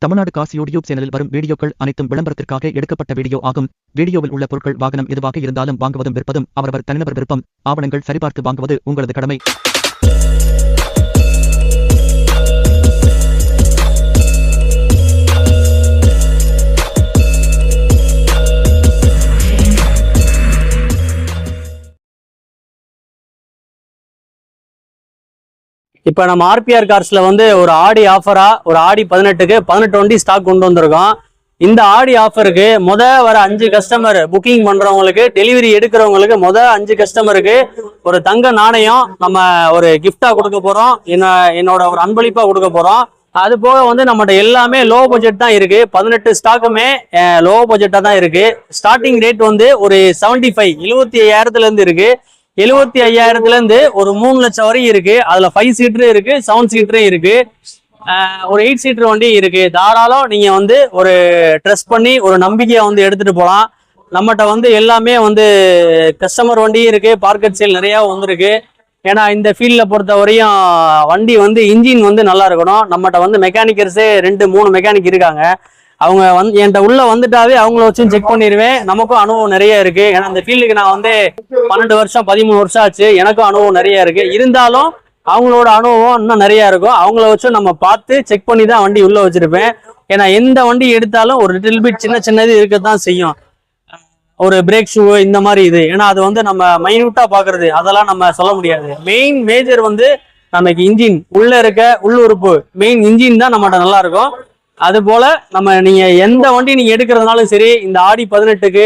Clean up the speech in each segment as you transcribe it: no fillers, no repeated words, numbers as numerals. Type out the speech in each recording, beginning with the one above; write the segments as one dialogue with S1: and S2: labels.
S1: Tamil Nadu Kashi YouTube சேனலில் வரும் வீடியோக்கள் அனைத்தும் விளம்பரத்திற்காக எடுக்கப்பட்ட வீடியோ ஆகும். வீடியோவில் உள்ள பொருட்கள் வாகனம் எதுவாக இருந்தாலும் வாங்குவதும் விற்பதும் அவரவர் தனிநபர் விருப்பம். ஆவணங்கள் சரிபார்த்து வாங்குவது உங்களது கடமை.
S2: இப்போ நம்ம ஆர்பிஆர் கார்ஸ்ல வந்து ஒரு ஆடி ஆஃபரா ஒரு ஆடி 18க்கு 18 வண்டி ஸ்டாக் கொண்டு வந்திருக்கோம். இந்த ஆடி ஆஃபருக்கு வர 5 கஸ்டமர் புக்கிங் பண்றவங்களுக்கு, டெலிவரி எடுக்கிறவங்களுக்கு 5 கஸ்டமருக்கு ஒரு தங்க நாணயம் நம்ம ஒரு கிஃப்டா கொடுக்க போறோம். என்னோட ஒரு அன்பளிப்பா கொடுக்க போறோம். அது போக வந்து நம்மகிட்ட எல்லாமே லோ பட்ஜெட் தான் இருக்கு. 18 ஸ்டாக்குமே லோ பட்ஜெட்டா தான் இருக்கு. ஸ்டார்டிங் ரேட் வந்து ஒரு 75 75,000 இருந்து இருக்கு. 75,000 இருந்து ஒரு 3 லட்சம் வரையும் இருக்கு. அதுல 5 சீட்டரு இருக்கு, 7 சீட்டரும் இருக்கு, ஒரு 8 சீட்டர் வண்டி இருக்கு. தாராளம் நீங்க வந்து ஒரு ட்ரஸ்ட் பண்ணி ஒரு நம்பிக்கையை வந்து எடுத்துட்டு போகலாம். நம்மகிட்ட வந்து எல்லாமே வந்து கஸ்டமர் வண்டியும் இருக்கு, பார்க்கெட் சேல் நிறைய வந்திருக்கு. ஏன்னா இந்த ஃபீல்ட்ல பொறுத்த வரையும் வண்டி வந்து இன்ஜின் வந்து நல்லா இருக்கணும். நம்மகிட்ட வந்து மெக்கானிக்கர்ஸே 2-3 மெக்கானிக் இருக்காங்க. அவங்க என்கிட்ட உள்ள வந்துட்டாவே அவங்கள வச்சு செக் பண்ணிடுவேன். நமக்கும் அனுபவம் நிறைய இருக்கு. ஏன்னா இந்த ஃபீல்டுக்கு நான் வந்து 12 வருஷம் 13 வருஷம் ஆச்சு. எனக்கும் அனுபவம் நிறைய இருக்கு. இருந்தாலும் அவங்களோட அனுபவம் இன்னும் நிறைய இருக்கும். அவங்கள வச்சு நம்ம பார்த்து செக் பண்ணி தான் வண்டி உள்ள வச்சிருப்பேன். ஏன்னா எந்த வண்டி எடுத்தாலும் ஒரு லிட்டில் பிட் சின்னது இருக்கத்தான் செய்யும். ஒரு பிரேக் ஷூ இந்த மாதிரி இது, ஏன்னா அது வந்து நம்ம மைன்யூட்டா பாக்குறது, அதெல்லாம் நம்ம சொல்ல முடியாது. மேஜர் வந்து நமக்கு இன்ஜின் உள்ள இருக்க உள்ளுறுப்பு, மெயின் இன்ஜின் தான் நம்மகிட்ட நல்லா இருக்கும். அது போல நீங்க எந்த வண்டி நீங்க எடுக்கிறதுனாலும் சரி, இந்த ஆடி 18க்கு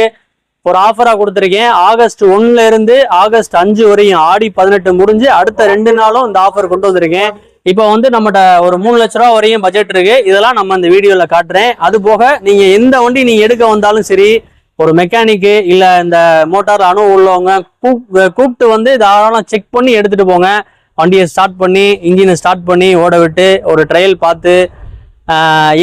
S2: ஒரு ஆஃபரா கொடுத்துருக்கேன். ஆகஸ்ட் 1ல இருந்து ஆகஸ்ட் 5 வரையும் ஆடி 18 முடிஞ்சு அடுத்த 2 நாளும் இந்த ஆஃபர் கொண்டு வந்திருக்கேன். இப்போ வந்து நம்மகிட்ட ஒரு 3 லட்ச ரூபா வரையும் பட்ஜெட் இருக்கு. இதெல்லாம் நம்ம இந்த வீடியோல காட்டுறேன். அது போக நீங்க எந்த வண்டி நீங்க எடுக்க வந்தாலும் சரி, ஒரு மெக்கானிக்கு இல்ல இந்த மோட்டார் அனுபவம் உள்ளவங்க கூப்பிட்டு வந்து தாராளம் செக் பண்ணி எடுத்துட்டு போங்க. வண்டியை ஸ்டார்ட் பண்ணி இன்ஜினை ஸ்டார்ட் பண்ணி ஓட விட்டு ஒரு ட்ரையல் பார்த்து,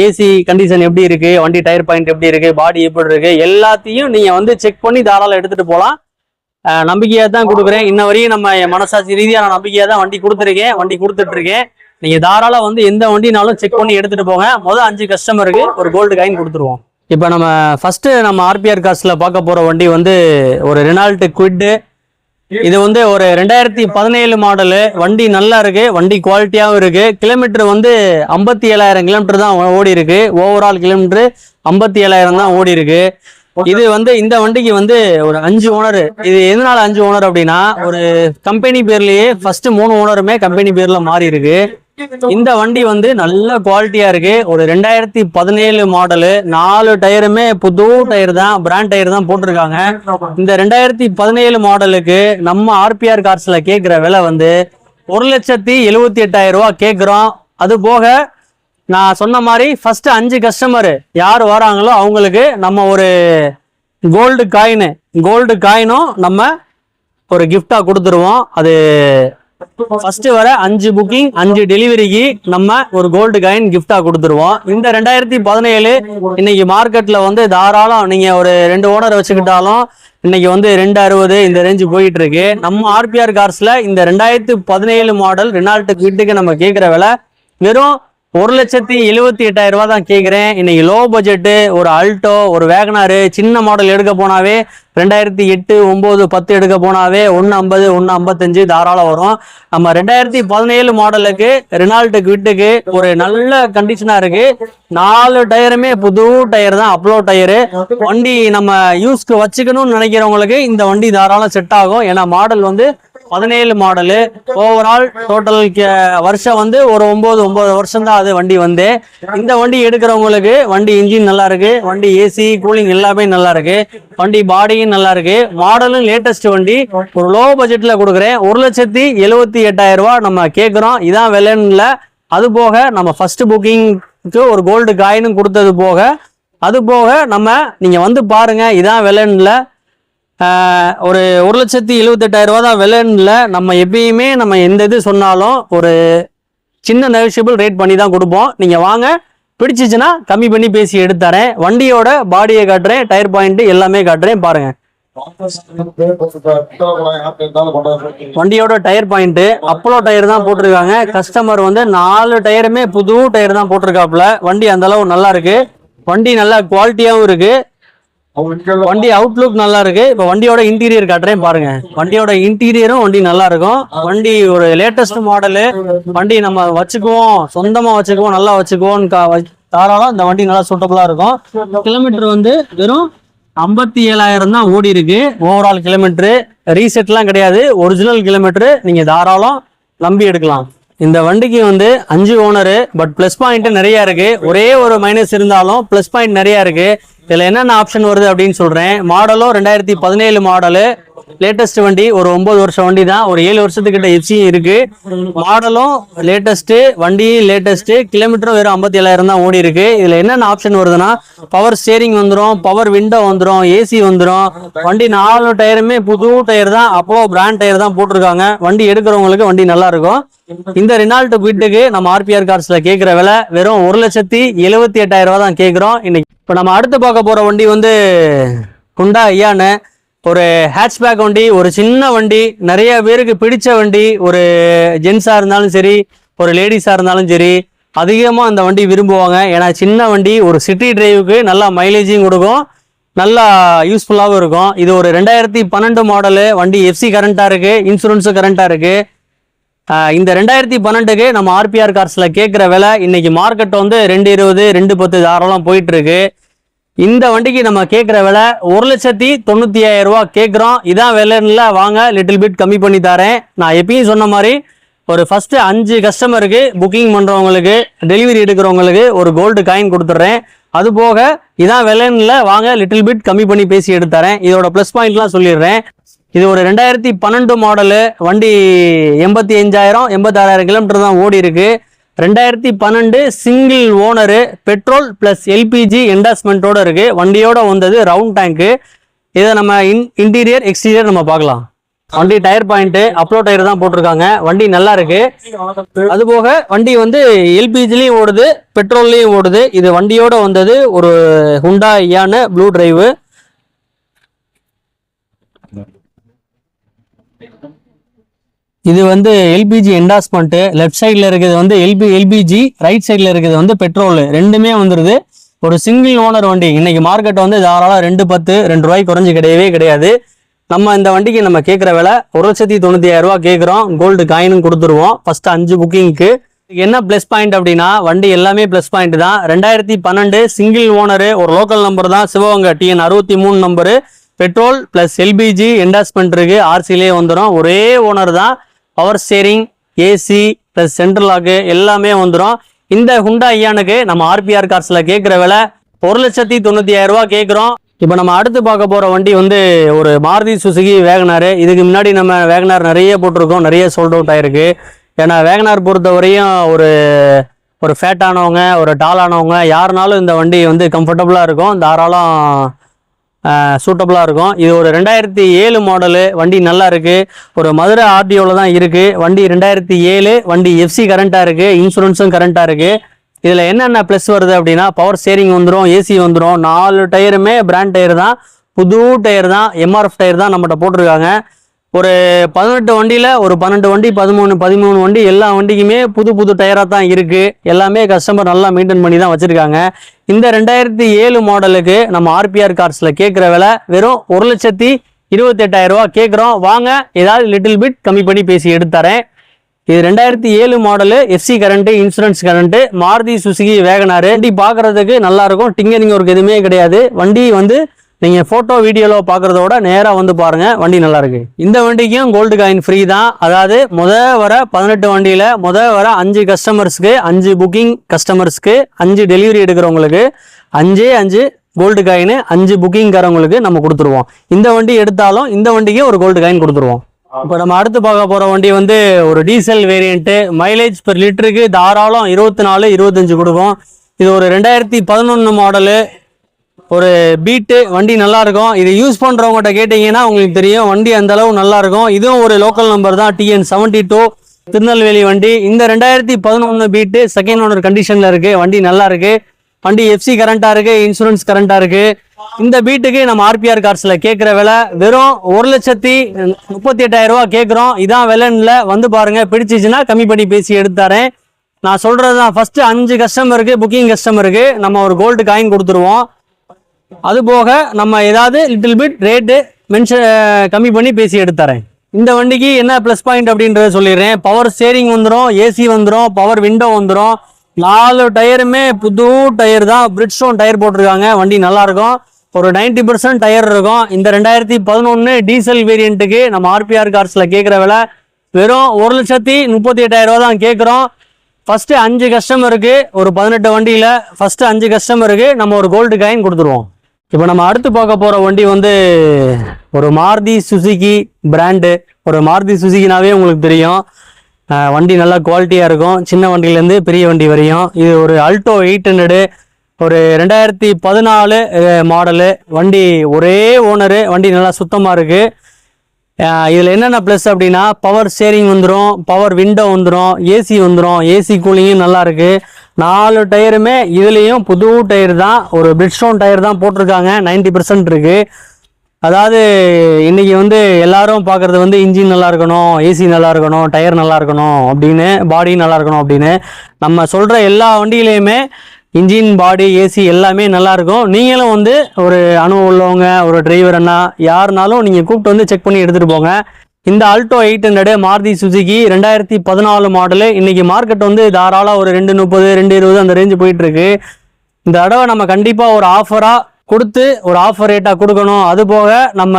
S2: ஏசி கண்டிஷன் எப்படி இருக்கு, வண்டி டயர் பாயிண்ட் எப்படி இருக்கு, பாடி எப்படி இருக்கு, எல்லாத்தையும் நீங்க வந்து செக் பண்ணி தாராளம் எடுத்துட்டு போகலாம். நம்பிக்கையா தான் கொடுக்குறேன். இன்ன வரையும் நம்ம மனசாட்சி ரீதியான நம்பிக்கையா தான் வண்டி கொடுத்துருக்கேன், வண்டி கொடுத்துட்டு இருக்கேன். நீங்க தாராளம் வந்து எந்த வண்டினாலும் செக் பண்ணி எடுத்துட்டு போங்க. 5 கஸ்டமருக்கு ஒரு கோல்டு காயின் கொடுத்துருவோம். இப்போ நம்ம ஃபர்ஸ்ட் நம்ம ஆர்பிஆர் கார்ஸ்ல பார்க்க போற வண்டி வந்து ஒரு ரெனால்ட் குவிட். இது வந்து ஒரு 2017 மாடலு. வண்டி நல்லா இருக்கு, வண்டி குவாலிட்டியாகவும் இருக்கு. கிலோமீட்டர் வந்து 57,000 கிலோமீட்டர் தான் ஓடி இருக்கு. ஓவரால் கிலோமீட்டர் 57,000 தான் ஓடி இருக்கு. இது வந்து இந்த வண்டிக்கு வந்து ஒரு 5 ஓனர். இது எதனால 5 ஓனர் அப்படின்னா, ஒரு கம்பெனி பேர்லயே ஃபர்ஸ்ட் 3 ஓனருமே கம்பெனி பேர்ல மாறி இருக்கு. இந்த வண்டி வந்து நல்ல குவாலிட்டியா இருக்கு. ஒரு 2017 மாடலு. 4 டயருமே புது டயர் தான், பிராண்ட் டயர் தான் போட்டிருக்காங்க. இந்த 2017 மாடலுக்கு நம்ம ஆர்பிஆர் கார்ஸ்ல கேட்கிற விலை வந்து 1,78,000 ரூபா கேட்கிறோம். அது போக நான் சொன்ன மாதிரி ஃபர்ஸ்ட் 5 கஸ்டமர் யார் வராங்களோ அவங்களுக்கு நம்ம ஒரு கோல்டு காயினும் நம்ம ஒரு கிஃப்டா கொடுத்துருவோம். அது ஃபர்ஸ்ட் வர 5 புக்கிங் 5 டெலிவரிக்கு நம்ம ஒரு கோல்டு காயின் கிஃப்டா கொடுத்துருவோம். இந்த 2017 இன்னைக்கு மார்க்கெட்ல வந்து தாராளம் நீங்க ஒரு 2 ஓனர் வச்சுக்கிட்டாலும் இன்னைக்கு வந்து 260 இந்த ரேஞ்சு போயிட்டு இருக்கு. நம்ம ஆர்பிஆர் கார்ஸ்ல இந்த 2017 மாடல் ரெனால்ட் குவிட்டுக்கு நம்ம கேட்கிற விலை வெறும் 1,78,000 ரூபா தான் கேட்குறேன். இன்னைக்கு லோ பட்ஜெட்டு ஒரு அல்டோ, ஒரு வேகனாரு சின்ன மாடல் எடுக்க போனாவே 2008, 9, 10 எடுக்க போனாவே 150, 155 தாராளம் வரும். நம்ம 2017 மாடலுக்கு ரெனால்ட் குவிட்டுக்கு ஒரு நல்ல கண்டிஷனா இருக்கு. 4 டயருமே புது டயர் தான், அப்ளோ டயரு. வண்டி நம்ம யூஸ்க்கு வச்சுக்கணும்னு நினைக்கிறவங்களுக்கு இந்த வண்டி தாராளம் செட் ஆகும். ஏன்னா மாடல் வந்து 17 மாடலு. ஓவரால் டோட்டல் வருஷம் வந்து ஒரு 9 வருஷம் தான் அது வண்டி வந்து. இந்த வண்டி எடுக்கிறவங்களுக்கு வண்டி இன்ஜின் நல்லா இருக்கு, வண்டி ஏசி கூலிங் எல்லாமே நல்லா இருக்கு, வண்டி பாடியும் நல்லா இருக்கு. மாடலும் லேட்டஸ்ட் வண்டி. ஒரு லோ பட்ஜெட்ல கொடுக்குறேன். 1,78,000 ரூபா நம்ம கேட்குறோம். இதான் விலைன்னு இல்லை. அது போக நம்ம ஃபர்ஸ்ட் புக்கிங்க்கு ஒரு கோல்டு காயினும் கொடுத்தது போக, அது போக நீங்க வந்து பாருங்க, இதான் விலைன்னு இல்லை. ஒரு 1,78,000 ரூபா தான் விலைன்னு. நம்ம எப்பயுமே நம்ம எந்த இது சொன்னாலும் ஒரு சின்ன நெகோஷியபிள் ரேட் பண்ணி தான் கொடுப்போம். நீங்க வாங்க, பிடிச்சிச்சுன்னா கம்மி பண்ணி பேசி எடுத்துறேன். வண்டியோட பாடியை காட்டுறேன், டயர் பாயிண்ட் எல்லாமே காட்டுறேன், பாருங்க. வண்டியோட டயர் பாயிண்ட் அப்போலோ டயர் தான் போட்டிருக்காங்க. கஸ்டமர் வந்து 4 டயருமே புது டயர் தான் போட்டிருக்காப்புல. வண்டி அந்த அளவு நல்லா இருக்கு. வண்டி நல்லா குவாலிட்டியாவும் இருக்கு. வண்டி அவுட்லுக் நல்லா இருக்கு. இப்ப வண்டியோட இன்டீரியர் காட்டுறேன் பாருங்க. வண்டியோட இன்டீரியரும் வண்டி நல்லா இருக்கும். வண்டி ஒரு லேட்டஸ்ட் மாடலு. வண்டி நம்ம வச்சுக்குவோம், சொந்தமா வச்சுக்குவோம், நல்லா வச்சுக்குவோம் தாராளம் இந்த வண்டி நல்லா சூட்டபிளா இருக்கும். கிலோமீட்டர் வந்து வெறும் 57,000 தான் ஓடி இருக்கு. ஓவரால் கிலோமீட்டர் ரீசெட்லாம் கிடையாது. ஒரிஜினல் கிலோமீட்டர் நீங்க தாராளம் நம்பி எடுக்கலாம். இந்த வண்டிக்கு வந்து 5 ஓனரு. பட் பிளஸ் பாயிண்ட் நிறைய இருக்கு. ஒரே ஒரு மைனஸ் இருந்தாலும் பிளஸ் பாயிண்ட் நிறைய இருக்கு. இதுல என்னென்ன ஆப்ஷன் வருது அப்படின்னு சொல்றேன். மாடலும் 2017 மாடலு. லேட்டஸ்ட் வண்டி. ஒரு 9 வருஷம் வண்டி தான். ஒரு 7 வருஷத்துக்கிட்ட எஃப்சியும் இருக்கு. மாடலும் லேட்டஸ்ட், வண்டி லேட்டஸ்ட், கிலோமீட்டரும் வெறும் 57,000 தான் ஓடி இருக்கு. இதுல என்னென்ன ஆப்ஷன் வருதுன்னா பவர் ஸ்டேரிங் வந்துடும், பவர் விண்டோ வந்துடும், ஏசி வந்துடும். வண்டி 4 டயருமே புது டயர் தான். அப்போ பிராண்ட் டயர் தான் போட்டிருக்காங்க. வண்டி எடுக்கிறவங்களுக்கு வண்டி நல்லா இருக்கும். இந்த ரெனால்ட் குவிட்டுக்கு நம்ம ஆர்பிஆர் கார்ஸ்ல கேட்கிற விலை வெறும் 1,78,000 தான் கேட்கிறோம் இன்னைக்கு. இப்போ நம்ம அடுத்து பார்க்க போற வண்டி வந்து ஹுண்டா இயான். ஒரு ஹேட்ச்பேக் வண்டி, ஒரு சின்ன வண்டி, நிறைய பேருக்கு பிடிச்ச வண்டி. ஒரு ஜென்ஸா இருந்தாலும் சரி, ஒரு லேடிஸா இருந்தாலும் சரி, அதிகமா அந்த வண்டி விரும்புவாங்க. ஏன்னா சின்ன வண்டி, ஒரு சிட்டி டிரைவுக்கு நல்லா மைலேஜும் கொடுக்கும், நல்லா யூஸ்ஃபுல்லாகவும் இருக்கும். இது ஒரு 2012 மாடலு வண்டி. எஃப்சி கரண்டா இருக்கு, இன்சூரன்ஸும் கரண்டா இருக்கு. இந்த 2012க்கு நம்ம ஆர்பிஆர் கார்ஸ்ல கேட்கிற விலை இன்னைக்கு மார்க்கெட் வந்து 220, 210 தாராளம் போயிட்டு இருக்கு. இந்த வண்டிக்கு நம்ம கேட்கிற விலை 1,95,000 கேட்கிறோம். இதான் விலைன்னு வாங்க, லிட்டில் பிட் கம்மி பண்ணி தரேன். நான் எப்பயும் சொன்ன மாதிரி ஒரு ஃபர்ஸ்ட் 5 கஸ்டமருக்கு புக்கிங் பண்றவங்களுக்கு, டெலிவரி எடுக்கிறவங்களுக்கு ஒரு கோல்டு காயின் கொடுத்துட்றேன். அது போக இதான் விலைன்னு வாங்க, லிட்டில் பிட் கம்மி பண்ணி பேசி எடுத்துறேன். இதோட பிளஸ் பாயிண்ட்லாம் சொல்லிடுறேன். இது ஒரு 2012 மாடலு வண்டி. 85,000 86,000 கிலோமீட்டர் தான் ஓடி இருக்கு. 2012 single owner, petrol plus LPG என்டாஸ்மெண்ட்டோட இருக்கு. வண்டியோட வந்தது ரவுண்ட் டேங்க்கு. இதை நம்ம இன்டீரியர் எக்ஸ்டீரியர் நம்ம பார்க்கலாம். வண்டி டயர் பாயிண்ட் அப்லோ டயர் தான் போட்டிருக்காங்க. வண்டி நல்லா இருக்கு. அது போக வண்டி வந்து எல்பிஜிலையும் ஓடுது, பெட்ரோல்லையும் ஓடுது. இது வண்டியோட வந்தது ஒரு ஹுண்டா இயான் ப்ளூ டிரைவு. இது வந்து எல்பிஜி என்டாஸ்மெண்ட். லெஃப்ட் சைடில் இருக்கிறது வந்து எல்பிஜி, ரைட் சைடில் இருக்கிறது வந்து பெட்ரோல். ரெண்டுமே வந்துருது. ஒரு சிங்கிள் ஓனர் வண்டி. இன்னைக்கு மார்க்கெட் வந்து தாராளம் 210, 2 ரூபாய்க்கு குறைஞ்சி கிடையவே கிடையாது. நம்ம இந்த வண்டிக்கு நம்ம கேட்குற விலை 1,95,000 கேட்குறோம். கோல்டு காயினும் கொடுத்துருவோம் ஃபர்ஸ்ட் 5 புக்கிங்க்கு. என்ன பிளஸ் பாயிண்ட் அப்படின்னா வண்டி எல்லாமே பிளஸ் பாயிண்ட் தான். 2012 சிங்கிள் ஓனரு, ஒரு லோக்கல் நம்பர் தான், Sivaganga TN 63 number. Petrol plus LPG endorsement இருக்கு. ஆர்சிலே வந்துடும். ஒரே ஓனர் தான். Power steering, AC plus central lock எல்லாமே வந்துடும். இந்த ஹுண்டா இயானுக்கு நம்ம ஆர்பிஆர் கார்ஸ்ல கேட்கிற விலை 1,90,000 கேட்கிறோம். இப்போ நம்ம அடுத்து பார்க்க போற வண்டி வந்து ஒரு மாருதி சுசுகி வேகனார். இதுக்கு முன்னாடி நம்ம வேகனார் நிறைய போட்டிருக்கோம், நிறைய சோல்ட் அவுட் ஆயிருக்கு. ஏன்னா வேகனார் பொறுத்த வரையும் ஒரு ஃபேட் ஆனவங்க, ஒரு டால் ஆனவங்க யாருனாலும் இந்த வண்டி வந்து கம்ஃபர்டபுளாக இருக்கும், தாராளம் சூட்டபுளாக இருக்கும். இது ஒரு 2007 மாடலு வண்டி. நல்லா இருக்கு. ஒரு மதுரை ஆர்டிஓவில் தான் இருக்கு வண்டி. 2007 வண்டி. எஃப்சி கரண்டாக இருக்கு, இன்சூரன்ஸும் கரண்டாக இருக்கு. இதில் என்னென்ன ப்ளஸ் வருது அப்படின்னா பவர் ஸ்டேரிங் வந்துடும், ஏசி வந்துடும். 4 டயருமே பிராண்ட் டயர் தான், புது டயர் தான், எம்ஆர்எஃப் டயர் தான் நம்மகிட்ட போட்டிருக்காங்க. ஒரு 18 வண்டியில் ஒரு 12 வண்டி, 13 வண்டி, எல்லா வண்டிக்குமே புது டயராக தான் இருக்கு. எல்லாமே கஸ்டமர் நல்லா மெயின்டைன் பண்ணி தான் வச்சிருக்காங்க. இந்த 2007 மாடலுக்கு நம்ம ஆர்பிஆர் கார்ஸ்ல கேட்குற விலை வெறும் 1,28,000 கேட்குறோம். வாங்க, ஏதாவது லிட்டில் பிட் கம்மி பண்ணி பேசி எடுத்துறேன். இது 2007 model, FC current, insurance current, Maruti Suzuki Wagon R. வண்டி பார்க்கறதுக்கு நல்லா இருக்கும். டிங்கரிங் ஒர்க் எதுவுமே கிடையாது. வண்டி வந்து நீங்க போட்டோ வீடியோல பாக்குறதோட நேரா வந்து பாருங்க, வண்டி நல்லா இருக்கு. இந்த வண்டிக்கும் கோல்டு காயின் ஃப்ரீ தான். அதாவது வர 18 வண்டியில வர 5 கஸ்டமர்ஸ்க்கு, 5 புக்கிங் கஸ்டமர்ஸ்க்கு, 5 டெலிவரி எடுக்கிறவங்களுக்கு 5 கோல்டு காயின், 5 புக்கிங் காரங்களுக்கு நம்ம கொடுத்துருவோம். இந்த வண்டி எடுத்தாலும் இந்த வண்டிக்கு ஒரு கோல்டு காயின் கொடுத்துருவோம். இப்போ நம்ம அடுத்து பார்க்க போற வண்டி வந்து ஒரு டீசல் வேரியன்ட். மைலேஜ் பெர் லிட்டருக்கு தாராளம் 24, 25 கொடுக்கும். இது ஒரு 2011 மாடலு, ஒரு பீட்டு வண்டி. நல்லா இருக்கும். இது யூஸ் பண்றவங்ககிட்ட கேட்டீங்கன்னா உங்களுக்கு தெரியும், வண்டி அந்த அளவு நல்லா இருக்கும். இதுவும் ஒரு லோக்கல் நம்பர் தான், TN 72 திருநெல்வேலி வண்டி. இந்த 2011 பீட்டு செகண்ட் ஓனர் கண்டிஷன்ல இருக்கு. வண்டி நல்லா இருக்கு. வண்டி எஃப்சி கரண்டா இருக்கு, இன்சூரன்ஸ் கரண்டா இருக்கு. இந்த பீட்டுக்கு நம்ம ஆர்பிஆர் கார்ஸ்ல கேட்குற விலை வெறும் 1,38,000 ரூபா கேட்குறோம். இதான் விலைன்ல வந்து பாருங்க, பிடிச்சிச்சுன்னா கம்மி பண்ணி பேசி எடுத்தாரேன். நான் சொல்றது தான், ஃபர்ஸ்ட் 5 கஸ்டமருக்கு புக்கிங் கஸ்டமருக்கு நம்ம ஒரு கோல்டு காயின் கொடுத்துருவோம். அது போக நம்ம ஏதாவது லிட்டில் பிட் ரேட்டு கம்மி பண்ணி பேசி எடுத்துறேன். இந்த வண்டிக்கு என்ன ப்ளஸ் பாயிண்ட் அப்படின்றத சொல்லிடுறேன். பவர் ஸ்டேரிங் வந்துடும், ஏசி வந்துடும், பவர் விண்டோ வந்துடும். 4 டயருமே புது டயர் தான், பிரிட்ஜ்ஸ்டோன் டயர் போட்டிருக்காங்க. வண்டி நல்லா இருக்கும், ஒரு 90% டயர் இருக்கும். இந்த 2011 டீசல் வேரியண்ட்டுக்கு நம்ம ஆர்பிஆர் கார்ஸ்ல கேட்குற விலை வெறும் 1,38,000 ரூபா தான் கேட்குறோம். ஃபர்ஸ்ட் 5 கஸ்டமருக்கு ஒரு 18 வண்டியில ஃபர்ஸ்ட் 5 கஸ்டமருக்கு நம்ம ஒரு கோல்டு காயின் கொடுத்துருவோம். இப்போ நம்ம அடுத்து பார்க்க போற வண்டி வந்து ஒரு மாருதி சுசுகி பிராண்டு. ஒரு மாருதி சுசுகினாவே உங்களுக்கு தெரியும், வண்டி நல்லா குவாலிட்டியா இருக்கும், சின்ன வண்டியிலேருந்து பெரிய வண்டி வரையும். இது ஒரு அல்டோ 800, ஒரு 2014 மாடலு வண்டி, ஒரே ஓனரு. வண்டி நல்லா சுத்தமாக இருக்கு. இதில் என்னென்ன ப்ளஸ் அப்படின்னா, பவர் ஸ்டேரிங் வந்துடும், பவர் விண்டோ வந்துடும், ஏசி வந்துடும், ஏசி கூலிங்கும் நல்லா இருக்கு. 4 டயருமே இதுலேயும் புது டயர் தான், ஒரு பிரிட்ஜ்ஸ்டோன் டயர் தான் போட்டிருக்காங்க. 90% இருக்கு. அதாவது இன்னைக்கு வந்து எல்லாரும் பார்க்கறது வந்து இன்ஜின் நல்லா இருக்கணும், ஏசி நல்லா இருக்கணும், டயர் நல்லா இருக்கணும் அப்படின்னு, பாடி நல்லா இருக்கணும் அப்படின்னு. நம்ம சொல்ற எல்லா வண்டியிலையுமே இன்ஜின், பாடி, ஏசி எல்லாமே நல்லா இருக்கும். நீங்களும் வந்து ஒரு அனுபவம் உள்ளவங்க, ஒரு டிரைவர் அண்ணா யாருனாலும் நீங்கள் கூப்பிட்டு வந்து செக் பண்ணி எடுத்துகிட்டு போங்க. இந்த ஆல்டோ 800 மாருதி சுசுகி 2014 மாடலு. இன்னைக்கு மார்க்கெட் வந்து தாராளம் ஒரு 230, 220 அந்த ரேஞ்சு போயிட்டு இருக்கு. இந்த தடவை நம்ம கண்டிப்பாக ஒரு ஆஃபராக கொடுத்து, ஒரு ஆஃபர் ரேட்டாக கொடுக்கணும். அது போக நம்ம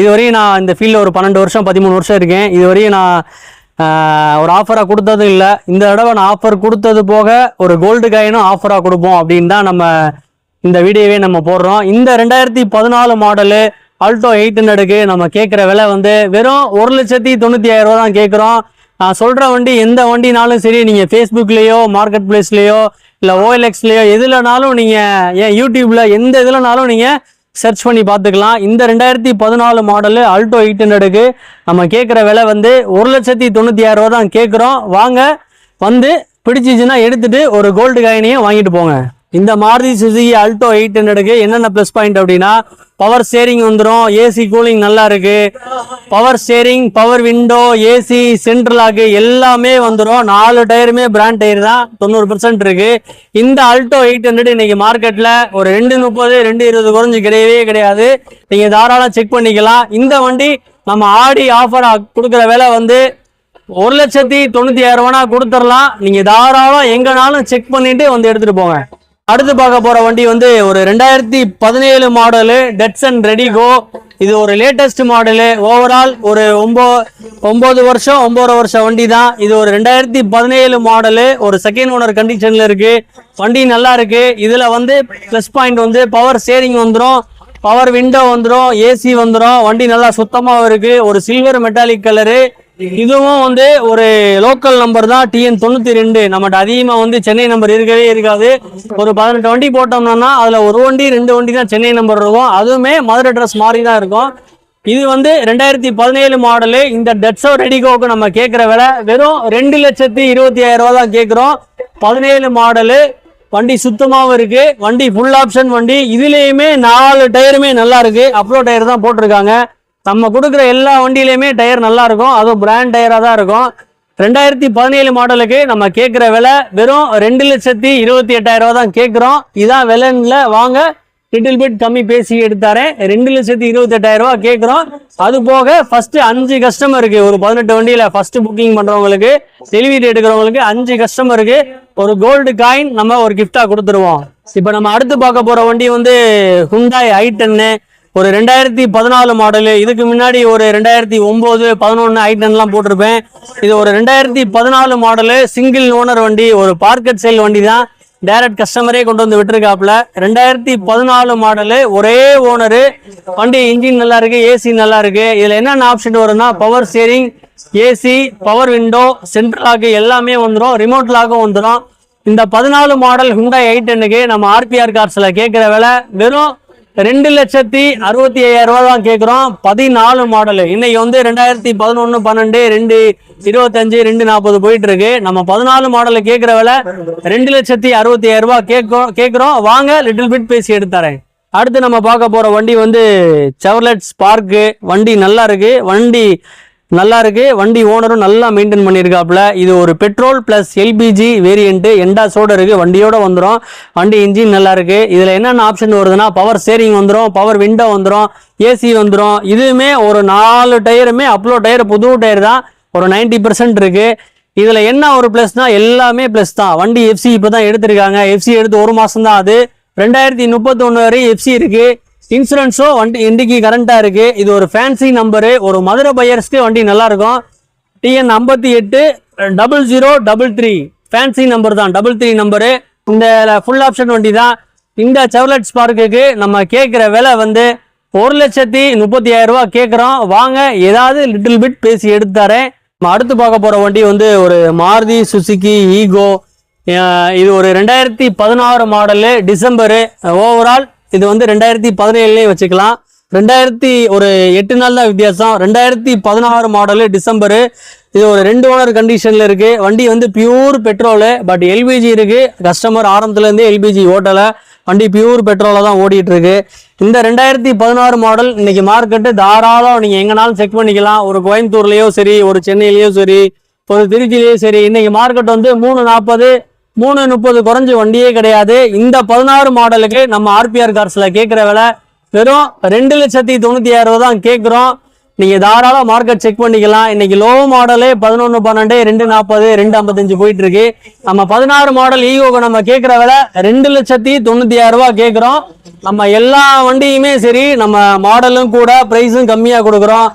S2: இதுவரையும் நான் இந்த ஃபீல்டில் ஒரு 12 வருஷம் 13 வருஷம் இருக்கேன். இதுவரையும் நான் ஒரு ஆஃபராக கொடுத்ததும் இல்லை. இந்த தடவை நான் ஆஃபர் கொடுத்தது போக ஒரு கோல்டு காயினும் ஆஃபராக கொடுப்போம் அப்படின்னு தான் நம்ம இந்த வீடியோவே நம்ம போடுறோம். இந்த 2014 மாடலு ஆல்டோ 800க்கு நம்ம கேட்குற விலை வந்து வெறும் 1,95,000 ரூபா தான் கேட்குறோம். நான் சொல்கிற வண்டி எந்த வண்டினாலும் சரி, நீங்கள் ஃபேஸ்புக்லேயோ, மார்க்கெட் பிளேஸ்லேயோ, இல்லை OLXலேயோ எதுலனாலும் நீங்கள், ஏன் யூடியூப்பில் எந்த இதுலனாலும் நீங்கள் சர்ச் பண்ணி பார்த்துக்கலாம். இந்த 2014 மாடலு ஆல்டோ 800க்கு நம்ம கேட்குற விலை வந்து 1,90,000 ரூபா தான் கேட்குறோம். வாங்க, வந்து பிடிச்சிச்சுன்னா எடுத்துட்டு ஒரு கோல்டு காயினையும் வாங்கிட்டு போங்க. இந்த மாருதி சுசுகி ஆல்டோ 800க்கு என்னென்ன ப்ளஸ் பாயிண்ட் அப்படின்னா, பவர் ஸ்டேரிங் வந்துடும், ஏசி கூலிங் நல்லா இருக்கு, power steering, power window, AC, central lock எல்லாமே வந்துடும். 4 டயருமே பிராண்ட் டயர் தான், 90% இருக்கு. இந்த ஆல்டோ 800 இன்னைக்கு மார்க்கெட்ல ஒரு 230, 220 குறைஞ்சு கிடையவே கிடையாது. நீங்க தாராளம் செக் பண்ணிக்கலாம். இந்த வண்டி நம்ம ஆடி ஆஃபர் கொடுக்குற விலை வந்து 1,90,000 ரூபா கொடுத்துடலாம். நீங்க தாராளம் எங்கனாலும் செக் பண்ணிட்டு வந்து எடுத்துட்டு போங்க. அடுத்து பார்க்க போற வண்டி வந்து ஒரு 2017 மாடலு டெட்சன் ரெடிகோ. இது ஒரு லேட்டஸ்ட் மாடலு. ஓவரால் ஒரு 9 வருஷம் 9.5 வருஷம் வண்டி தான். இது ஒரு 2017 மாடலு, ஒரு செகண்ட் ஓனர் கண்டிஷன்ல இருக்கு. வண்டி நல்லா இருக்கு. இதுல வந்து பிளஸ் பாயிண்ட் வந்து பவர் ஸ்டேரிங் வந்துடும், பவர் விண்டோ வந்துடும், ஏசி வந்துடும். வண்டி நல்லா சுத்தமாக இருக்கு. ஒரு சில்வர் மெட்டாலிக் கலரு. இதுவும் வந்து ஒரு லோக்கல் நம்பர் தான், TN 92. நம்மகிட்ட அதிகமாக வந்து சென்னை நம்பர் இருக்கவே இருக்காது. ஒரு 18 வண்டி போட்டோம்னா அதுல ஒரு வண்டி 2 வண்டி தான் சென்னை நம்பர் இருக்கும். அதுவுமே மதுரை அட்ரஸ் மாதிரி தான் இருக்கும். இது வந்து 2017 மாடலு. இந்த டெட்ஸோ ரெடிகோக்கு நம்ம கேட்குற விலை வெறும் 2,25,000 ரூபா தான் கேட்குறோம். 17 மாடலு, வண்டி சுத்தமாகவும் இருக்கு. வண்டி ஃபுல் ஆப்ஷன் வண்டி. இதுலேயுமே 4 டயருமே நல்லா இருக்கு. அப்லோ டயர் தான் போட்டிருக்காங்க. நம்ம கொடுக்குற எல்லா வண்டியிலையுமே டயர் நல்லா இருக்கும், அதுவும் பிராண்ட் டயராக தான் இருக்கும். 2017 மாடலுக்கு நம்ம கேட்குற விலை வெறும் 2,28,000 ரூபா தான் கேட்குறோம். இதான் விலைன்ல. வாங்க, லிட்டில் பிட் கம்மி பேசி எடுத்தாரேன். 2,28,000 ரூபா கேட்குறோம். அது போக ஃபர்ஸ்ட் 5 கஸ்டமருக்கு, ஒரு 18 வண்டியில ஃபர்ஸ்ட் புக்கிங் பண்றவங்களுக்கு, டெலிவரி எடுக்கிறவங்களுக்கு 5 கஸ்டமருக்கு ஒரு கோல்டு காயின் நம்ம ஒரு கிஃப்டா கொடுத்துருவோம். இப்போ நம்ம அடுத்து பார்க்க போற வண்டி வந்து Hyundai i10, ஒரு 2014 மாடலு. இதுக்கு முன்னாடி ஒரு 2009, 11 i10லாம் போட்டிருப்பேன். இது ஒரு 2014 மாடலு, சிங்கிள் ஓனர் வண்டி, ஒரு பார்க்கெட் சேல் வண்டி தான். டைரக்ட் கஸ்டமரே கொண்டு வந்து விட்டுருக்காப்புல. 2014 மாடலு, ஒரே ஓனரு. வண்டி இன்ஜின் நல்லா இருக்கு, ஏசி நல்லா இருக்கு. இதுல என்னென்ன ஆப்ஷன் வரும்னா, power steering, AC, power window, central lock எல்லாமே வந்துடும், ரிமோட் லாக்கும் வந்துடும். இந்த 14 மாடல் Hyundai i10க்கு நம்ம ஆர்பிஆர் கார்ஸ்ல கேட்கிற விலை வெறும் 2,65,000 ரூபா தான் கேட்குறோம். 14 மாடலு. இன்னைக்கு வந்து 2011, 12, 2,25, 2,40 போயிட்டு இருக்கு. நம்ம 14 மாடலு கேட்குற விலை 2,65,000 ரூபா கேட்குறோம். வாங்க, லிட்டில் பிட் பேசி எடுத்துறேன். அடுத்து நம்ம பார்க்க போற வண்டி வந்து செவர்லெட் ஸ்பார்க். வண்டி நல்லா இருக்கு, வண்டி ஓனரும் நல்லா மெயின்டைன் பண்ணியிருக்காப்புல. இது ஒரு பெட்ரோல் பிளஸ் எல்பிஜி வேரியன்ட், எண்டாஸோட இருக்கு, வண்டியோட வந்துடும். வண்டி இன்ஜின் நல்லா இருக்கு. இதுல என்னென்ன ஆப்ஷன் வருதுன்னா பவர் ஸ்டேரிங் வந்துடும், பவர் விண்டோ வந்துடும், ஏசி வந்துடும். இதுவுமே ஒரு 4 டயருமே அப்லோ டயர், புது டயர் தான், ஒரு 90% இருக்கு. இதுல என்ன ஒரு பிளஸ்னா எல்லாமே பிளஸ் தான். வண்டி எஃப்சி இப்பதான் எடுத்திருக்காங்க, எஃப்சி எடுத்து 1 மாசம் தான் அது. 2031 வரை எஃப்சி இருக்கு. இன்சூரன்ஸோ வண்டிக்கு கரண்டா இருக்கு. இது ஒரு ஃபேன்சி நம்பரு, ஒரு மதுரை பையர்ஸ்க்கு வண்டி நல்லா இருக்கும். TN 580033 ஃபேன்சி நம்பர் தான், 33 நம்பரு. இந்த ஃபுல் ஆப்ஷன் வண்டி தான். இந்த செவர்லெட் ஸ்பார்க்குக்கு நம்ம கேட்குற விலை வந்து 1,30,000 ரூபா கேட்குறோம். வாங்க ஏதாவது லிட்டில் பிட் பேசி எடுத்து தரேன். நம்ம அடுத்து பார்க்க போற வண்டி வந்து ஒரு மாருதி சுசுகி ஈகோ. இது ஒரு 2016 மாடலு, டிசம்பரு. ஓவரால் இது வந்து 2017 வச்சுக்கலாம். 8 நாள் தான் வித்தியாசம். 2016 மாடலு, டிசம்பரு. இது ஒரு 2 ஓனர் கண்டிஷன்ல இருக்கு. வண்டி வந்து பியூர் பெட்ரோலு, பட் எல்பிஜி இருக்கு. கஸ்டமர் ஆரம்பத்துல இருந்தே எல்பிஜி ஓட்டல, வண்டி பியூர் பெட்ரோல தான் ஓடிட்டு இருக்கு. இந்த 2016 மாடல் இன்னைக்கு மார்க்கெட்டு தாராளம் நீங்க எங்கனாலும் செக் பண்ணிக்கலாம். ஒரு கோயம்புத்தூர்லயோ சரி, ஒரு சென்னையிலயோ சரி, ஒரு திருச்சியிலயோ சரி, இன்னைக்கு மார்க்கெட் வந்து 340 330 குறைஞ்சு வண்டியே கிடையாது. இந்த 16 மாடலுக்கு நம்ம ஆர்பிஆர் கார்ஸ்ல கேட்கிற விலை வெறும் 2,90,000 தான் கேட்கிறோம். நீங்க தாராளம் மார்க்கெட் செக் பண்ணிக்கலாம். இன்னைக்கு லோ மாடலே 11, 12, 240, 255 போயிட்டு இருக்கு. நம்ம 16 மாடல் ஈகோக்கு நம்ம கேட்கிற விலை 2,90,000 ரூபாய் கேட்கிறோம். நம்ம எல்லா வண்டியுமே சரி, நம்ம மாடலும் கூட பிரைஸும் கம்மியா கொடுக்குறோம்.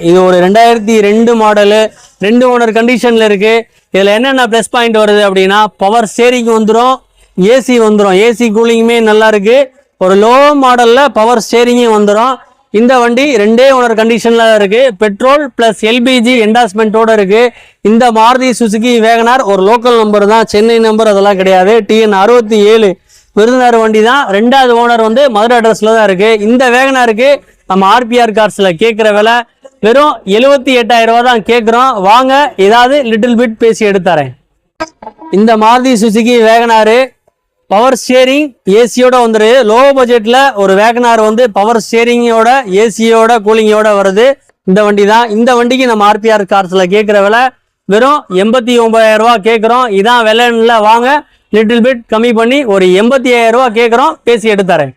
S2: இது ஒரு 2002 மாடலு, 2 ஓனர் கண்டிஷன்ல இருக்கு. இதுல என்னென்ன பிளஸ் பாயிண்ட் வருது அப்படின்னா பவர் ஸ்டேரிங் வந்துடும், ஏசி வந்துடும், ஏசி கூலிங்குமே நல்லா இருக்கு. ஒரு லோ மாடல்ல பவர் ஸ்டேரிங்கும் வந்துடும். இந்த வண்டி 2 ஓனர் கண்டிஷன்ல இருக்கு, பெட்ரோல் பிளஸ் எல்பிஜி என்டாஸ்மெண்டோட இருக்கு. இந்த மாருதி சுசுகி வேகனார் ஒரு லோக்கல் நம்பர் தான், சென்னை நம்பர் அதெல்லாம் கிடையாது. TN 67 விருதுநகர் வண்டி தான். 2வது ஓனர் வந்து மதுரை அட்ரஸ்ல தான் இருக்கு. இந்த வேகனாருக்கு நம்ம ஆர்பிஆர் கார்ஸ்ல கேட்கிற விலை வெறும் 78,000 ரூபா தான் கேட்கிறோம். வாங்க ஏதாவது லிட்டில் பிட் பேசி எடுத்துறேன். இந்த Maruti Suzuki WagonR power steering ஏசியோட வந்துரு. லோ பட்ஜெட்ல ஒரு வேகனார் வந்து பவர் ஸ்டேரிங்கோட ஏசியோட கூலிங்கோட வருது. இந்த வண்டி தான். இந்த வண்டிக்கு நம்ம ஆர்பிஆர் கார்ஸ்ல கேட்கிற விலை வெறும் 89,000 ரூபா கேட்கிறோம். இதான் விலைன்னு வாங்க லிட்டில் பிட் கம்மி பண்ணி ஒரு 85,000 ரூபா கேட்கிறோம், பேசி எடுத்துறேன்.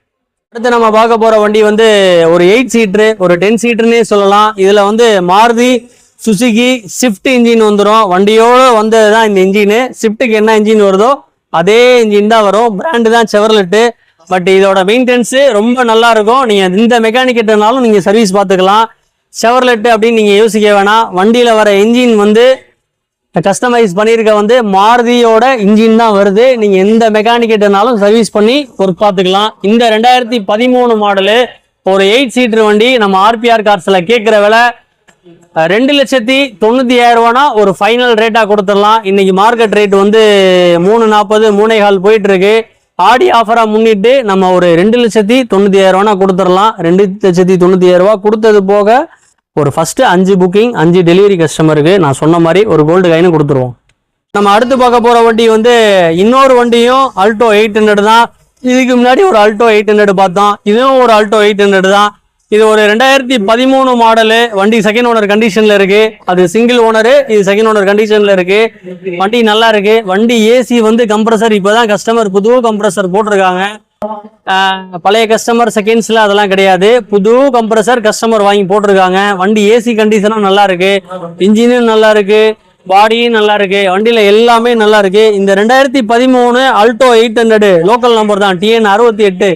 S2: அடுத்து நம்ம பார்க்க போற வண்டி வந்து ஒரு 8 சீட்ரு, ஒரு 10 சீட்டுன்னே சொல்லலாம். இதுல வந்து மாருதி சுசுகி ஸ்விஃப்ட் இன்ஜின் வந்துடும். வண்டியோட வந்ததுதான் இந்த இன்ஜின். ஸ்விஃப்ட்டுக்கு என்ன இன்ஜின் வருதோ அதே இன்ஜின் தான் வரும். பிராண்டு தான் செவர்லெட்டு. பட் இதோட மெயின்டெனன்ஸ் ரொம்ப நல்லா இருக்கும். நீங்க இந்த மெக்கானிக் கிட்டனாலும் நீங்க சர்வீஸ் பார்த்துக்கலாம். செவர்லெட்டு அப்படின்னு நீங்க யோசிக்க வேணாம். வண்டியில வர இன்ஜின் வந்து கஸ்டமைஸ் பண்ணியிருக்க வந்து மாருதியோட இன்ஜின் தான் வருது. நீங்க எந்த மெக்கானிக் கிட்டனாலும் சர்வீஸ் பண்ணி ஒர்க் பார்த்துக்கலாம். இந்த 2013 மாடலு ஒரு 8 சீட்டர் வண்டி நம்ம ஆர்பிஆர் கார்ஸ்ல கேட்கிற விலை 2,90,000 ரூபானா ஒரு ஃபைனல் ரேட்டா கொடுத்துடலாம். இன்னைக்கு மார்க்கெட் ரேட் வந்து 340, 3.25 போயிட்டு இருக்கு. ஆடி ஆஃபரா முன்னிட்டு நம்ம ஒரு 2,90,000 ரூபானா கொடுத்துடலாம். 2,90,000 ரூபா கொடுத்தது போக ஒரு ஃபர்ஸ்ட் 5 புக்கிங் 5 டெலிவரி கஸ்டமருக்கு நான் சொன்ன மாதிரி ஒரு கோல்டு காயின் கொடுத்துருவோம். நம்ம அடுத்து பார்க்க போற வண்டி வந்து இன்னொரு வண்டியும் அல்டோ 800 தான். இதுக்கு முன்னாடி ஒரு அல்டோ 800 பார்த்தோம். இதுவும் ஒரு அல்டோ 800 தான். இது ஒரு 2013 மாடலு. வண்டி செகண்ட் ஓனர் கண்டிஷன்ல இருக்கு. அது சிங்கிள் ஓனரு, இது செகண்ட் ஓனர் கண்டிஷன்ல இருக்கு. வண்டி நல்லா இருக்கு. வண்டி ஏசி வந்து கம்ப்ரஸர் இப்பதான் கஸ்டமர் புது கம்ப்ரஸர் போட்டிருக்காங்க. பழைய கஸ்டமர் செகண்ட்ஸ்ல அதெல்லாம் கிடையாது. புது கம்ப்ரஸர் கஸ்டமர் வாங்கி போட்டிருக்காங்க. வண்டி ஏசி கண்டிஷனும் நல்லா இருக்கு, இன்ஜினும் நல்லா இருக்கு, பாடியும் நல்லா இருக்கு. வண்டியில எல்லாமே நல்லா இருக்கு. இந்த 2013 அல்டோ 800 லோக்கல் நம்பர் தான், TN 68.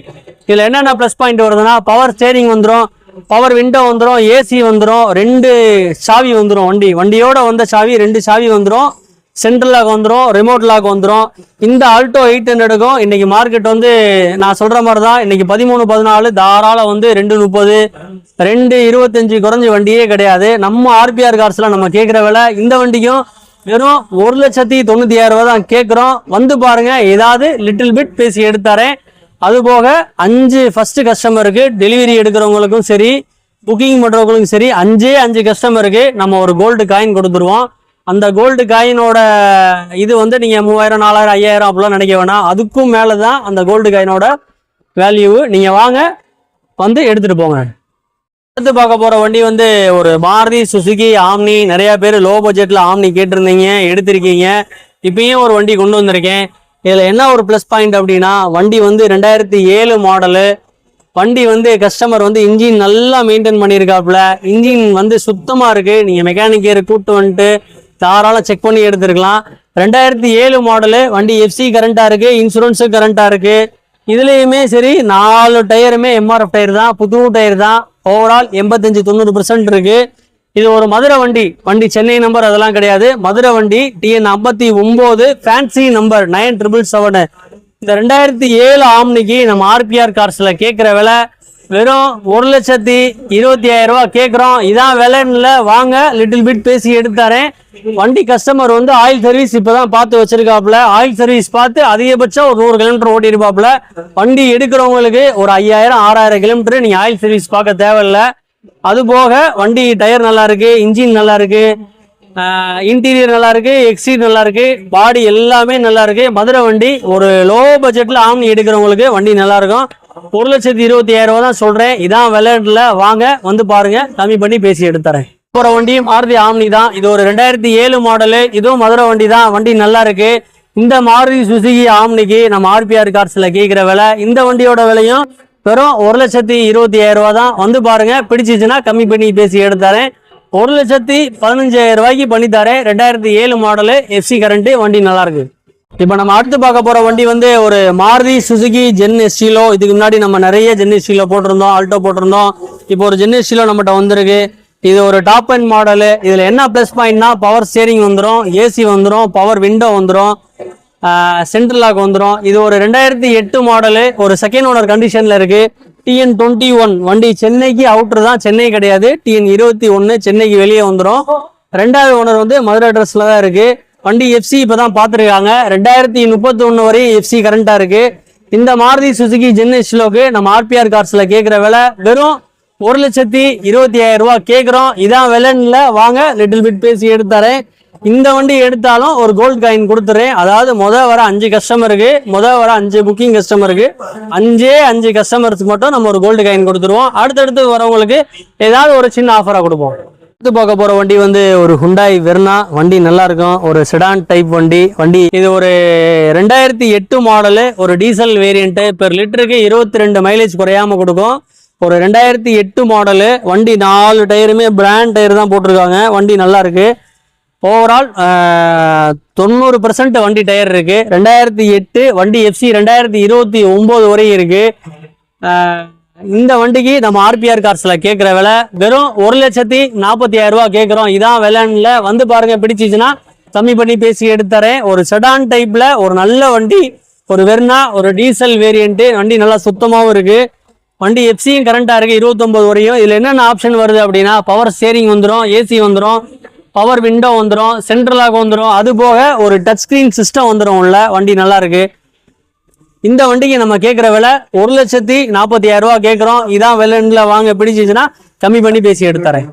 S2: இதுல என்னென்ன பிளஸ் பாயிண்ட் வருதுன்னா பவர் ஸ்டேரிங் வந்துடும், பவர் விண்டோ வந்துடும், ஏசி வந்துடும், 2 சாவி வந்துடும். வண்டியோட வந்த சாவி 2 சாவி வந்துடும், சென்ட்ரல் லாக் வந்துடும், ரிமோட் லாக் வந்துடும். இந்த ஆல்டோ 800க்கும் இன்னைக்கு மார்க்கெட் வந்து நான் சொல்ற மாதிரி தான். இன்னைக்கு 13-14 தாராளம் வந்து 230, 225 குறைஞ்ச வண்டியே கிடையாது. நம்ம ஆர்பிஆர் கார்ஸ்ல நம்ம கேட்கிற விலை இந்த வண்டிக்கும் வெறும் 1,90,000 ரூபா தான் கேட்கிறோம். வந்து பாருங்க, ஏதாவது லிட்டில் பிட் பேசி எடுத்தாரேன். அது போக 5 ஃபர்ஸ்ட் கஸ்டமருக்கு டெலிவரி எடுக்கிறவங்களுக்கும் சரி, புக்கிங் பண்றவங்களுக்கும் சரி, 5 கஸ்டமருக்கு நம்ம ஒரு கோல்டு காயின் கொடுத்துருவோம். அந்த கோல்டு காயினோட இது வந்து நீங்க 3,000, 4,000, 5,000 அப்படிலாம் நினைக்க வேணாம். அதுக்கும் மேலதான் அந்த கோல்டு காயினோட வேல்யூ. நீங்க வாங்க வந்து எடுத்துட்டு போங்க. அடுத்து பார்க்க போற வண்டி வந்து ஒரு மாருதி சுசுகி ஆம்னி. நிறைய பேர் லோ பட்ஜெட்ல ஆம்னி கேட்டிருந்தீங்க, எடுத்திருக்கீங்க. இப்பயும் ஒரு வண்டி கொண்டு வந்திருக்கேன். இதுல என்ன ஒரு ப்ளஸ் பாயிண்ட் அப்படின்னா, வண்டி வந்து 2007 மாடலு. வண்டி வந்து கஸ்டமர் வந்து இன்ஜின் நல்லா மெயின்டைன் பண்ணியிருக்காப்புல. இன்ஜின் வந்து சுத்தமா இருக்கு. நீங்க மெக்கானிக்கர் கூட்டு வந்துட்டு தாராளம் செக் பண்ணி எடுத்துருக்கலாம். 2007 மாடலு. வண்டி எஃப்சி கரண்டா இருக்கு, இன்சூரன்ஸு கரண்டா இருக்கு. இதுலயுமே சரி 4 டயருமே எம்ஆர்எஃப் டயர் தான், புது டயர் தான். ஓவரால் 85-90% இருக்கு. இது ஒரு மதுரை வண்டி. வண்டி சென்னை நம்பர் அதெல்லாம் கிடையாது, மதுரை வண்டி. TN 59 fancy number 9777. இந்த 2007 ஆம்னிக்கு நம்ம ஆர்பிஆர் கார்ஸ்ல கேட்குற விலை வெறும் 1,25,000 ரூபா கேட்குறோம். இதான் விலைன்னு வாங்க, லிட்டில் பிட் பேசி எடுத்தாரேன். வண்டி கஸ்டமர் வந்து ஆயில் சர்வீஸ் இப்பதான் பார்த்து வச்சிருக்காப்புல. ஆயில் சர்வீஸ் பார்த்து அதிகபட்சம் ஒரு 100 கிலோமீட்டர் ஓட்டி இருப்பாப்புல. வண்டி எடுக்கிறவங்களுக்கு ஒரு 5,000-6,000 கிலோமீட்டர் நீங்க ஆயில் சர்வீஸ் பார்க்க தேவையில்லை. அது போக வண்டி டயர் நல்லா இருக்கு, இன்ஜின் நல்லா இருக்கு, இன்டீரியர் நல்லா இருக்கு, எக்ஸ்டீரியர் நல்லா இருக்கு, பாடி எல்லாமே நல்லா இருக்கு. மதுரை வண்டி. ஒரு லோ பட்ஜெட்ல ஆம்னி எடுக்கிறவங்களுக்கு வண்டி நல்லா இருக்கும். 1,25,000 ரூபா தான் சொல்றேன். இதான் விலையில வாங்க, வந்து பாருங்க, கம்மி பண்ணி பேசி எடுத்துறேன். போற வண்டியும் மாருதி ஆம்னி தான். இது ஒரு 2007 மாடலு. இதுவும் மதுரை வண்டி தான். வண்டி நல்லா இருக்கு. இந்த மாருதி சுசுகி ஆம்னிக்கு நம்ம ஆர்பிஆர் கார்ஸ்ல கேட்கிற விலை, இந்த வண்டியோட விலையும் வெறும் 1,25,000 ரூபா தான். வந்து பாருங்க, பிடிச்சிச்சுன்னா கம்மி பண்ணி பேசி எடுத்தாரேன். 1,15,000 ரூபாய்க்கு பண்ணி தரேன். 2007 மாடலு, எஃப்சி கரண்ட், வண்டி நல்லா இருக்கு. இப்போ நம்ம அடுத்து பார்க்க போற வண்டி வந்து ஒரு மாருதி சுசுகி ஜென் எஸ்டிலோ. இதுக்கு முன்னாடி நம்ம நிறைய ஜென் எஸ்டிலோ போட்டிருந்தோம், ஆல்டோ போட்டிருந்தோம். இப்போ ஒரு ஜென் எஸ்டிலோ நம்மகிட்ட வந்திருக்கு. இது ஒரு டாப் அண்ட் மாடலு. இதுல என்ன பிளஸ் பாயிண்ட்னா, பவர் ஸ்டேரிங் வந்துடும், ஏசி வந்துடும், பவர் விண்டோ வந்துடும், சென்ட்ரல் லாக் வந்துடும். இது ஒரு 2008 மாடலு. ஒரு செகண்ட் ஓனர் கண்டிஷன்ல இருக்கு. TN 21 வண்டி. சென்னைக்கு அவுட்டர் தான், சென்னை கிடையாது. TN 21 சென்னைக்கு வெளியே வந்துடும். 2வது ஓனர் வந்து மதுரை அட்ரஸ்ல தான் இருக்கு. வண்டி எஃப்சி இப்பதான் பார்த்துருக்காங்க. 2031 வரையும் எஃப்சி கரண்டா இருக்கு. இந்த மாருதி சுசுகி ஜென் எஸ்டிலோக்கு நம்ம ஆர்பிஆர் கார்ஸ்ல கேட்கிற விலை வெறும் 1,25,000 ரூபா கேட்குறோம். இதான் விலைன்னு வாங்க, லிட்டில் பிட் பேசி எடுத்தாரேன். இந்த வண்டி எடுத்தாலும் ஒரு கோல்டு காயின் கொடுத்துறேன். அதாவது வர 5 கஸ்டமருக்கு, வர 5 புக்கிங் கஸ்டமருக்கு 5 கஸ்டமருக்கு மட்டும் நம்ம ஒரு கோல்டு காயின் கொடுத்துருவோம். அடுத்தடுத்து வரவங்களுக்கு ஏதாவது ஒரு சின்ன ஆஃபரா கொடுப்போம். அடுத்து பார்க்க போற வண்டி வந்து ஒரு ஹுண்டாய் வெர்னா. வண்டி நல்லா இருக்கும். ஒரு செடான் டைப் வண்டி. இது ஒரு 2008 மாடலு. ஒரு டீசல் வேரியன்ட். பெர் லிட்டருக்கு 22 மைலேஜ் குறையாம கொடுக்கும். ஒரு 2008 மாடலு. வண்டி 4 டயருமே பிராண்ட் டயர் தான் போட்டிருக்காங்க. வண்டி நல்லா இருக்கு. ஓவரால் 90% வண்டி டயர் இருக்கு. 2008 வண்டி. எஃப்சி 2029 வரையும் இருக்கு. இந்த வண்டிக்கு நம்ம ஆர்பிஆர் கார்ஸ்ல கேட்கிற விலை வெறும் 1,40,000 ரூபா கேட்கிறோம். இதான் விலைன்னு வந்து பாருங்க, பிடிச்சிச்சுன்னா கம்மி பண்ணி பேசி எடுத்துறேன். ஒரு செடான் டைப்ல ஒரு நல்ல வண்டி, ஒரு வெர்னா, ஒரு டீசல் வேரியன்ட். வண்டி நல்லா சுத்தமாகவும் இருக்கு. வண்டி எஃப்சியும் கரண்டா இருக்கு 29 வரையும். இதுல என்னென்ன ஆப்ஷன் வருது அப்படின்னா, பவர் ஸ்டேரிங் வந்துடும், ஏசி வந்துடும், பவர் விண்டோ வந்துடும், சென்ட்ரல் லாக் வந்துடும். அது போக ஒரு டச் ஸ்கிரீன் சிஸ்டம் வந்துடும் உள்ள. வண்டி நல்லா இருக்கு. இந்த வண்டிக்கு நம்ம கேட்குற விலை 1,40,000 ரூபா கேட்குறோம். இதான் விலைன்னு வாங்க, பிடிச்சிச்சுன்னா கம்மி பண்ணி பேசி எடுத்துறேன்.